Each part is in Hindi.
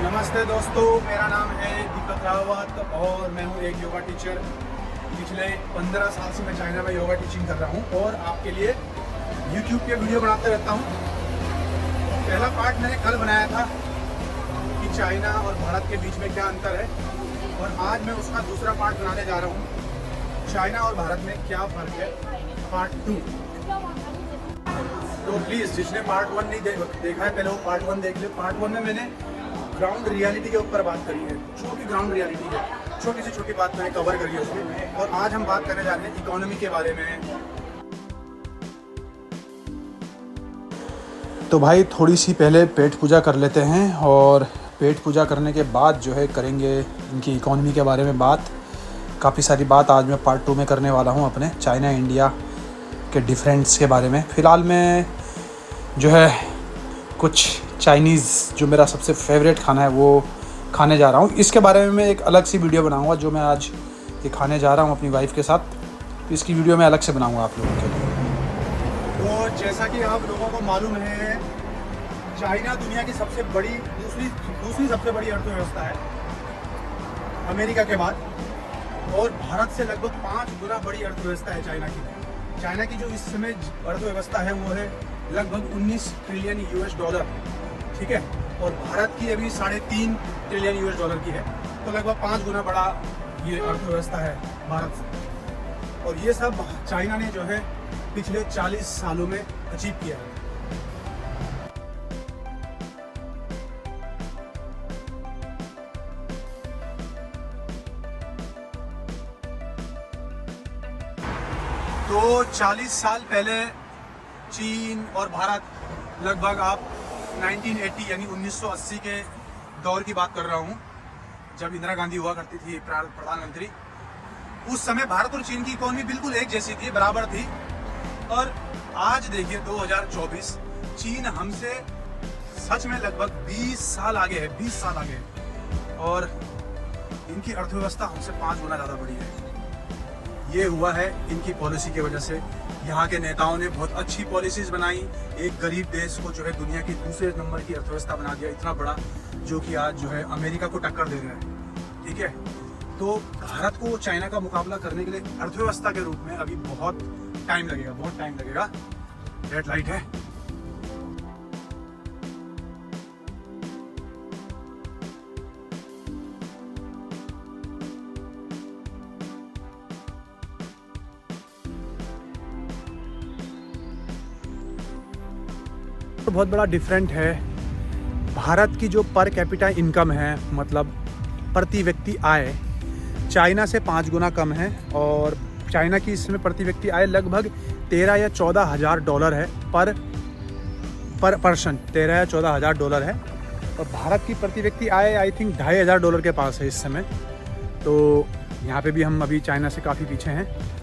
नमस्ते दोस्तों, मेरा नाम है दीपक रावत और मैं हूँ एक योगा टीचर। पिछले 15 साल से मैं चाइना में योगा टीचिंग कर रहा हूँ और आपके लिए YouTube पे वीडियो बनाते रहता हूँ। पहला पार्ट मैंने कल बनाया था कि चाइना और भारत के बीच में क्या अंतर है, और आज मैं उसका दूसरा पार्ट बनाने जा रहा हूँ, चाइना और भारत में क्या फ़र्क है, पार्ट 2। तो प्लीज़ जिसने पार्ट 1 नहीं देखा है पहले वो पार्ट 1 देख ले। पार्ट 1 में मैंने ग्राउंड रियलिटी के ऊपर बात करी है, जो भी ग्राउंड रियलिटी है, छोटी से छोटी बात मैंने कवर करी है उसमें। और आज हम बात करने जा रहे हैं इकोनॉमी के बारे में। तो भाई थोड़ी सी पहले पेट पूजा कर लेते हैं और पेट पूजा करने के बाद जो है करेंगे इनकी इकोनॉमी के बारे में बात। काफ़ी सारी बात आज मैं पार्ट 2 में करने वाला हूँ अपने चाइना इंडिया के डिफरेंस के बारे में। फ़िलहाल मैं जो है कुछ चाइनीज़ जो मेरा सबसे फेवरेट खाना है वो खाने जा रहा हूँ। इसके बारे में मैं एक अलग सी वीडियो बनाऊँगा, जो मैं आज ये खाने जा रहा हूँ अपनी वाइफ के साथ। तो इसकी वीडियो मैं अलग से बनाऊँगा आप लोगों के लिए। तो जैसा कि आप लोगों को मालूम है, चाइना दुनिया की सबसे बड़ी दूसरी सबसे बड़ी अर्थव्यवस्था है अमेरिका के बाद, और भारत से लगभग 5 गुना बड़ी अर्थव्यवस्था है चाइना की। चाइना की जो इस समय अर्थव्यवस्था है वो है लगभग 19 ट्रिलियन US डॉलर, ठीक है, और भारत की अभी 3.5 ट्रिलियन US डॉलर की है। तो लगभग 5 गुना बड़ा ये अर्थव्यवस्था है भारत से। और ये सब चाइना ने जो है पिछले 40 सालों में अचीव किया है। तो 40 साल पहले चीन और भारत, लगभग आप 1980 यानी 1980 के दौर की बात कर रहा हूँ, जब इंदिरा गांधी हुआ करती थी प्रधानमंत्री। उस समय भारत और चीन की इकोनॉमी बिल्कुल एक जैसी थी, बराबर थी। और आज देखिए 2024, चीन हमसे सच में लगभग 20 साल आगे है, 20 साल आगे है, और इनकी अर्थव्यवस्था हमसे 5 गुना ज़्यादा बड़ी है। ये हुआ है इनकी पॉलिसी की वजह से। यहाँ के नेताओं ने बहुत अच्छी पॉलिसीज़ बनाई, एक गरीब देश को जो है दुनिया की दूसरे नंबर की अर्थव्यवस्था बना दिया, इतना बड़ा, जो कि आज जो है अमेरिका को टक्कर दे रहा है, ठीक है। तो भारत को चाइना का मुकाबला करने के लिए अर्थव्यवस्था के रूप में अभी बहुत टाइम लगेगा, बहुत टाइम लगेगा। रेड लाइट है। बहुत बड़ा डिफरेंट है। भारत की जो पर कैपिटा इनकम है, मतलब प्रति व्यक्ति आय, चाइना से 5 गुना कम है। और चाइना की इसमें प्रति व्यक्ति आय लगभग 13 या 14 हज़ार डॉलर है पर पर्सन, 13 या 14 हज़ार डॉलर है। और भारत की प्रति व्यक्ति आय आई थिंक 2,500 डॉलर के पास है इस समय। तो यहाँ पे भी हम अभी चाइना से काफ़ी पीछे हैं।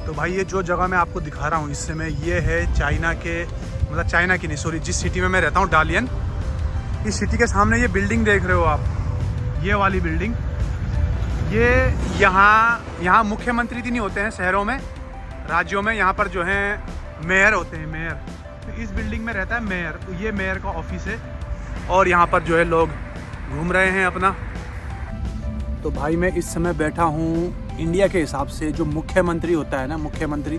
तो भाई ये जो जगह मैं आपको दिखा रहा हूँ इस समय, ये है चाइना के, मतलब चाइना की नहीं, सॉरी, जिस सिटी में मैं रहता हूँ, डालियन। इस सिटी के सामने ये बिल्डिंग देख रहे हो आप, ये वाली बिल्डिंग, ये यहाँ मुख्यमंत्री भी नहीं होते हैं शहरों में, राज्यों में। यहाँ पर जो हैं मेयर होते हैं, मेयर। तो इस बिल्डिंग में रहता है मेयर, तो ये मेयर का ऑफिस है। और यहाँ पर जो है लोग घूम रहे हैं अपना। तो भाई मैं इस समय बैठा हूँ इंडिया के हिसाब से जो मुख्यमंत्री होता है ना, मुख्यमंत्री,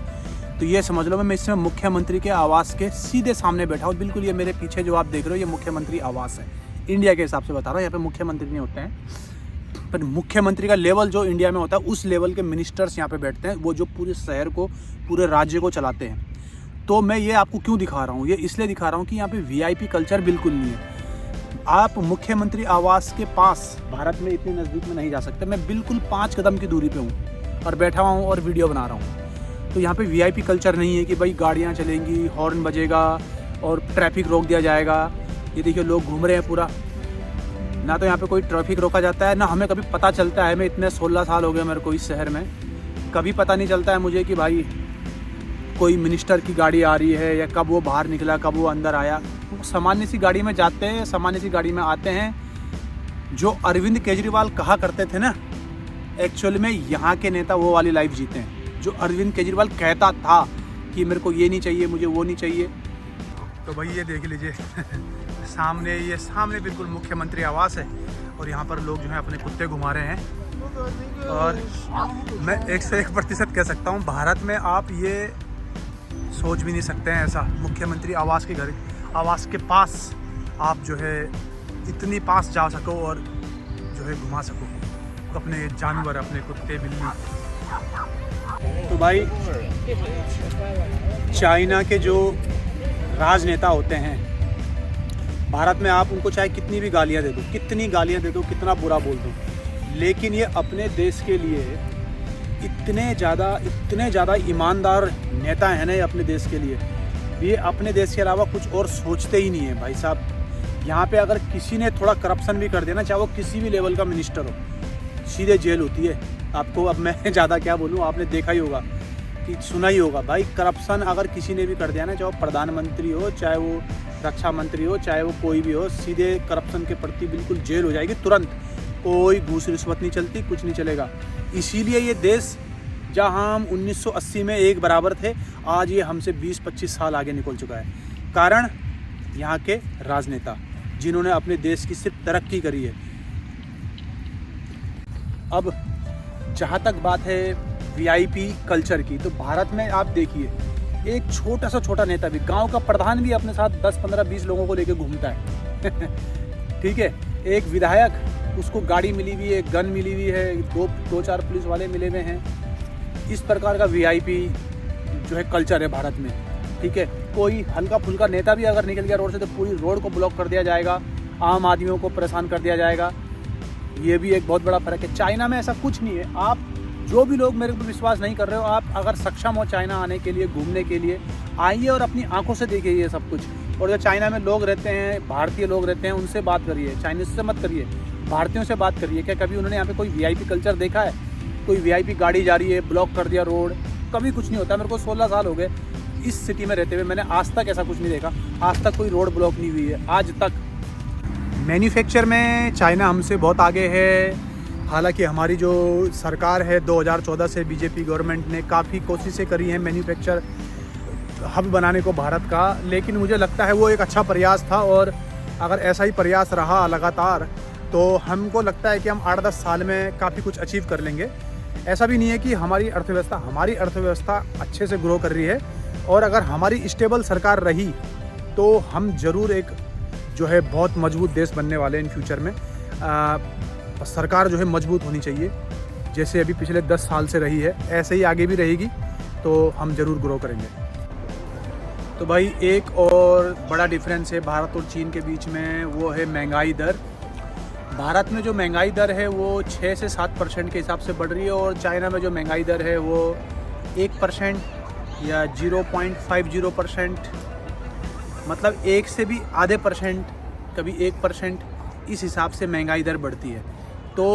तो ये समझ लो मैं इस समय मुख्यमंत्री के आवास के सीधे सामने बैठा हूँ। बिल्कुल ये मेरे पीछे जो आप देख रहे हो ये मुख्यमंत्री आवास है। इंडिया के हिसाब से बता रहा हूँ, यहाँ पे मुख्यमंत्री नहीं होते हैं, पर मुख्यमंत्री का लेवल जो इंडिया में होता है उस लेवल के मिनिस्टर्स यहाँ पे बैठते हैं, वो जो पूरे शहर को, पूरे राज्य को चलाते हैं। तो मैं ये आपको क्यों दिखा रहा हूँ, ये इसलिए दिखा रहा हूँ कि यहाँ पे VIP कल्चर बिल्कुल नहीं है। आप मुख्यमंत्री आवास के पास भारत में इतने नज़दीक में नहीं जा सकते। मैं बिल्कुल 5 कदम की दूरी पे हूँ और बैठा हुआ हूँ और वीडियो बना रहा हूँ। तो यहाँ पे VIP कल्चर नहीं है कि भाई गाड़ियाँ चलेंगी, हॉर्न बजेगा और ट्रैफिक रोक दिया जाएगा। ये देखिए लोग घूम रहे हैं पूरा, ना तो यहाँ पे कोई ट्रैफिक रोका जाता है, ना हमें कभी पता चलता है। मैं इतने 16 साल हो गए मेरे को इस शहर में, कभी पता नहीं चलता है मुझे कि भाई कोई मिनिस्टर की गाड़ी आ रही है या कब वो बाहर निकला, कब वो अंदर आया। वो सामान्य सी गाड़ी में जाते हैं, सामान्य सी गाड़ी में आते हैं। जो अरविंद केजरीवाल कहा करते थे ना, एक्चुअल में यहाँ के नेता वो वाली लाइफ जीते हैं जो अरविंद केजरीवाल कहता था कि मेरे को ये नहीं चाहिए, मुझे वो नहीं चाहिए। तो भाई ये देख लीजिए ये सामने बिल्कुल मुख्यमंत्री आवास है और यहाँ पर लोग जो है अपने कुत्ते घुमा रहे हैं। और मैं 101% कह सकता हूँ, भारत में आप ये सोच भी नहीं सकते हैं ऐसा, मुख्यमंत्री आवास के पास आप जो है इतनी पास जा सको और जो है घुमा सको अपने जानवर, अपने कुत्ते बिल्ली। तो भाई चाइना के जो राजनेता होते हैं भारत में, आप उनको चाहे कितनी भी गालियां दे दो, कितना बुरा बोल दो, लेकिन ये अपने देश के लिए इतने ज़्यादा ईमानदार नेता हैं ना, ये अपने देश के लिए, ये अपने देश के अलावा कुछ और सोचते ही नहीं है भाई साहब। यहाँ पे अगर किसी ने थोड़ा करप्शन भी कर दिया ना, चाहे वो किसी भी लेवल का मिनिस्टर हो, सीधे जेल होती है। आपको अब मैं ज़्यादा क्या बोलूँ, आपने देखा ही होगा कि सुना ही होगा भाई, करप्शन अगर किसी ने भी कर दिया ना, चाहे वो प्रधानमंत्री हो, चाहे वो रक्षा मंत्री हो, चाहे वो कोई भी हो, सीधे करप्शन के प्रति बिल्कुल जेल हो जाएगी तुरंत। कोई घूस रिश्वत नहीं चलती, कुछ नहीं चलेगा। इसीलिए ये देश जहाँ हम 1980 में एक बराबर थे, आज ये हमसे 20-25 साल आगे निकल चुका है। कारण यहाँ के राजनेता, जिन्होंने अपने देश की सिर्फ तरक्की करी है। अब जहाँ तक बात है वीआईपी कल्चर की, तो भारत में आप देखिए, एक छोटा नेता भी, गांव का प्रधान भी अपने साथ 10, 15, 20 लोगों को लेकर घूमता है ठीक है। एक विधायक, उसको गाड़ी मिली हुई है, गन मिली हुई है, दो चार पुलिस वाले मिले हुए हैं। इस प्रकार का वीआईपी जो है कल्चर है भारत में, ठीक है। कोई हल्का फुल्का नेता भी अगर निकल गया रोड से, तो पूरी रोड को ब्लॉक कर दिया जाएगा, आम आदमियों को परेशान कर दिया जाएगा। ये भी एक बहुत बड़ा फर्क है। चाइना में ऐसा कुछ नहीं है। आप जो भी लोग मेरे को विश्वास नहीं कर रहे हो, आप अगर सक्षम हो चाइना आने के लिए, घूमने के लिए, आइए और अपनी आंखों से देखिए ये सब कुछ। और जो चाइना में लोग रहते हैं, भारतीय लोग रहते हैं, उनसे बात करिए, चाइनीज से मत करिए, भारतीयों से बात करिए। क्या कभी उन्होंने यहाँ पे कोई वीआईपी कल्चर देखा है? कोई वीआईपी गाड़ी जा रही है, ब्लॉक कर दिया रोड, कभी कुछ नहीं होता। मेरे को 16 साल हो गए इस सिटी में रहते हुए, मैंने आज तक ऐसा कुछ नहीं देखा। आज तक कोई रोड ब्लॉक नहीं हुई है, आज तक। मैन्युफैक्चर में चाइना हमसे बहुत आगे है। हालांकि हमारी जो सरकार है 2014 से बीजेपी गवर्नमेंट ने काफ़ी कोशिशें करी हैं मैन्युफैक्चर हब बनाने को भारत का, लेकिन मुझे लगता है वो एक अच्छा प्रयास था। और अगर ऐसा ही प्रयास रहा लगातार, तो हमको लगता है कि हम 8-10 साल में काफ़ी कुछ अचीव कर लेंगे। ऐसा भी नहीं है कि हमारी अर्थव्यवस्था अच्छे से ग्रो कर रही है, और अगर हमारी स्टेबल सरकार रही तो हम ज़रूर एक जो है बहुत मजबूत देश बनने वाले हैं इन फ्यूचर में। सरकार जो है मजबूत होनी चाहिए, जैसे अभी पिछले 10 साल से रही है, ऐसे ही आगे भी रहेगी, तो हम ज़रूर ग्रो करेंगे। तो भाई एक और बड़ा डिफरेंस है भारत और चीन के बीच में, वो है महंगाई दर। भारत में जो महंगाई दर है वो 6 से 7% के हिसाब से बढ़ रही है, और चाइना में जो महंगाई दर है वो 1% या 0.50%, मतलब 1 से भी आधे %, कभी 1%, इस हिसाब से महंगाई दर बढ़ती है। तो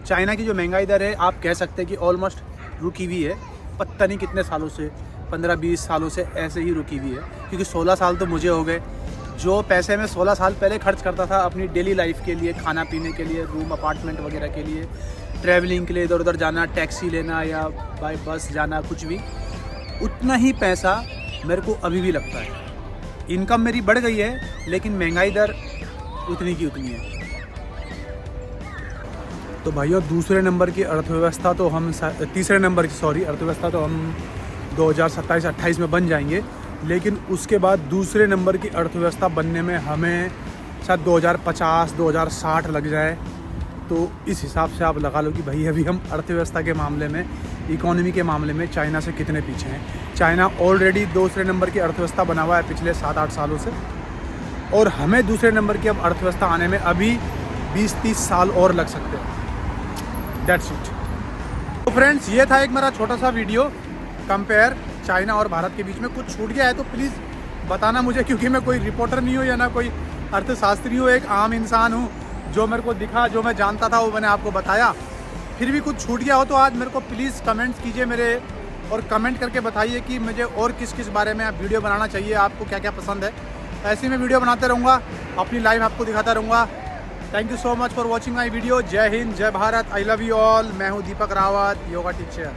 चाइना की जो महंगाई दर है, आप कह सकते हैं कि ऑलमोस्ट रुकी हुई है। पता नहीं कितने सालों से, 15-20 सालों से ऐसे ही रुकी हुई है, क्योंकि 16 साल तो मुझे हो गए। जो पैसे मैं 16 साल पहले खर्च करता था अपनी डेली लाइफ के लिए, खाना पीने के लिए, रूम अपार्टमेंट वगैरह के लिए, ट्रैवलिंग के लिए, इधर उधर जाना, टैक्सी लेना या बाय बस जाना, कुछ भी, उतना ही पैसा मेरे को अभी भी लगता है। इनकम मेरी बढ़ गई है, लेकिन महंगाई दर उतनी की उतनी है। तो भाइयों, तीसरे नंबर की अर्थव्यवस्था तो हम 2027-28 में बन जाएंगे, लेकिन उसके बाद दूसरे नंबर की अर्थव्यवस्था बनने में हमें शायद 2050-2060 लग जाए। तो इस हिसाब से आप लगा लो कि भाई अभी हम अर्थव्यवस्था के मामले में, इकोनॉमी के मामले में चाइना से कितने पीछे हैं। चाइना ऑलरेडी दूसरे नंबर की अर्थव्यवस्था बना हुआ है पिछले 7-8 सालों से, और हमें दूसरे नंबर की अब अर्थव्यवस्था आने में अभी 20-30 साल और लग सकते हैं। That's it. तो फ्रेंड्स, ये था एक मेरा छोटा सा वीडियो कंपेयर चाइना और भारत के बीच में। कुछ छूट गया है तो प्लीज़ बताना मुझे, क्योंकि मैं कोई रिपोर्टर नहीं हूँ या ना कोई अर्थशास्त्री हूँ, एक आम इंसान हूँ। जो मेरे को दिखा, जो मैं जानता था, वो मैंने आपको बताया। फिर भी कुछ छूट गया हो तो आज मेरे को प्लीज़ कमेंट्स कीजिए मेरे, और कमेंट करके बताइए कि मुझे और किस किस बारे में आप वीडियो बनाना चाहिए, आपको क्या क्या पसंद है। ऐसे मैं वीडियो बनाते रहूँगा, अपनी लाइफ आपको दिखाता रहूँगा। Thank you so much for watching my video. जय हिंद, जय Bharat, I love you all. मैं हूँ दीपक रावत, योगा टीचर।